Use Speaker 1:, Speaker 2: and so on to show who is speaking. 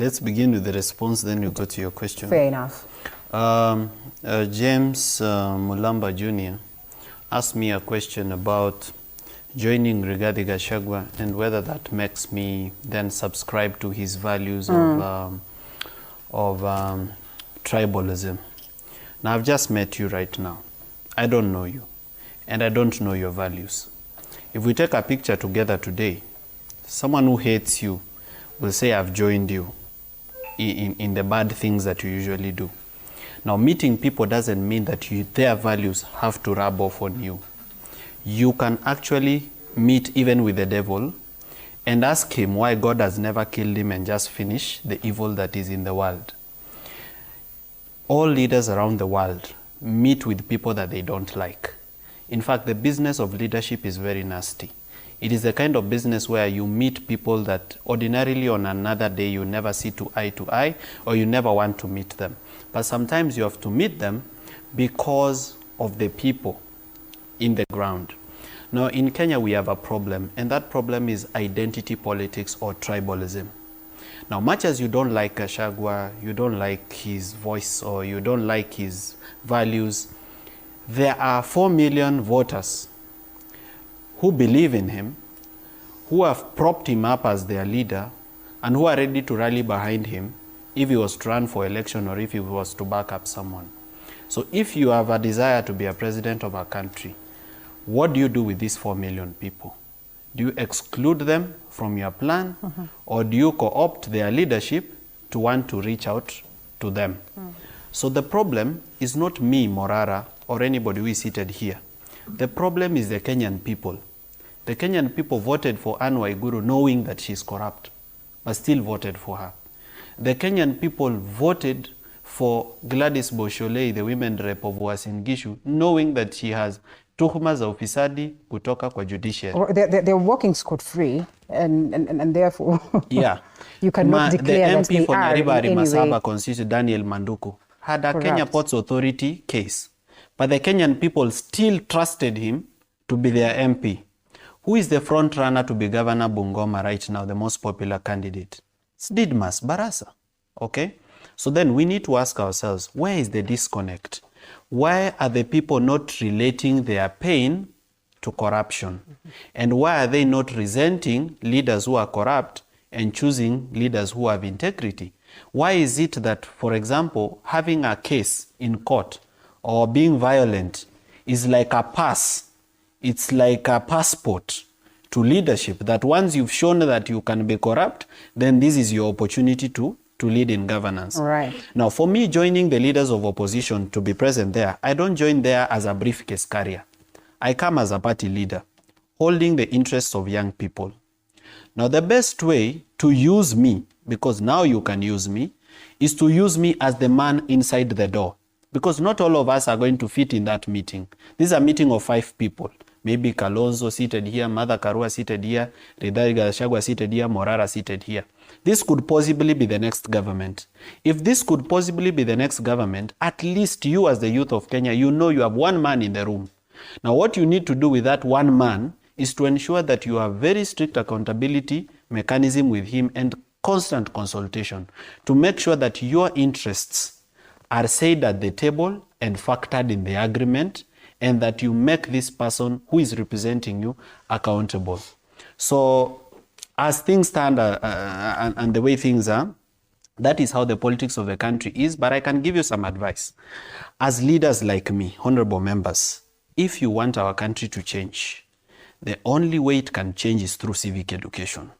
Speaker 1: Let's begin with the response, then you go to your question.
Speaker 2: Fair enough.
Speaker 1: James Mulamba Jr. asked me a question about joining Rigathi Gachagua and whether that makes me then subscribe to his values of tribalism. Now, I've just met you right now. I don't know you, and I don't know your values. If we take a picture together today, someone who hates you will say, I've joined you in the bad things that you usually do. Now, meeting people doesn't mean that their values have to rub off on you. You can actually meet even with the devil and ask him why God has never killed him and just finish the evil that is in the world. All leaders around the world meet with people that they don't like. In fact, the business of leadership is very nasty. It is the kind of business where you meet people that ordinarily on another day you never see to eye, or you never want to meet them. But sometimes you have to meet them because of the people in the ground. Now, in Kenya, we have a problem, and that problem is identity politics or tribalism. Now, much as you don't like Gachagua, you don't like his voice, or you don't like his values, there are 4 million voters who believe in him, who have propped him up as their leader, and who are ready to rally behind him if he was to run for election or if he was to back up someone. So if you have a desire to be a president of a country, what do you do with these 4 million people? Do you exclude them from your plan, or do you co-opt their leadership to want to reach out to them? So the problem is not me, Morara, or anybody who is seated here. The problem is the Kenyan people. The Kenyan people voted for Anne Waiguru knowing that she's corrupt, but still voted for her. The Kenyan people voted for Gladys Bosholei, the women rep of Uasin Gishu, knowing that she has tuhuma za ufisadi kutoka kwa judiciary.
Speaker 2: They're walking scot-free, and therefore
Speaker 1: yeah.
Speaker 2: you cannot declare that they
Speaker 1: for
Speaker 2: are
Speaker 1: Nyaribari
Speaker 2: in any
Speaker 1: Masaba
Speaker 2: way
Speaker 1: constituency, Daniel Manduku, had a
Speaker 2: corrupt.
Speaker 1: Kenya Ports Authority case. But the Kenyan people still trusted him to be their MP. Who is the front runner to be Governor Bungoma right now, the most popular candidate? It's Didmas Barasa. Okay? So then we need to ask ourselves, where is the disconnect? Why are the people not relating their pain to corruption? And why are they not resenting leaders who are corrupt and choosing leaders who have integrity? Why is it that, for example, having a case in court or being violent is like a pass? It's like a passport to leadership, that once you've shown that you can be corrupt, then this is your opportunity to lead in governance.
Speaker 2: Right.
Speaker 1: Now, for me, joining the leaders of opposition to be present there, I don't join there as a briefcase carrier. I come as a party leader, holding the interests of young people. Now, the best way to use me, because now you can use me, is to use me as the man inside the door. Because not all of us are going to fit in that meeting. This is a meeting of 5 people. Maybe Kalonzo seated here, Mother Karua seated here, Rigathi Gachagua seated here, Morara seated here. This could possibly be the next government. If this could possibly be the next government, at least you as the youth of Kenya, you know you have one man in the room. Now what you need to do with that one man is to ensure that you have very strict accountability mechanism with him and constant consultation to make sure that your interests are said at the table and factored in the agreement, and that you make this person who is representing you accountable. So as things stand and the way things are, that is how the politics of the country is. But I can give you some advice. As leaders like me, honorable members, if you want our country to change, the only way it can change is through civic education.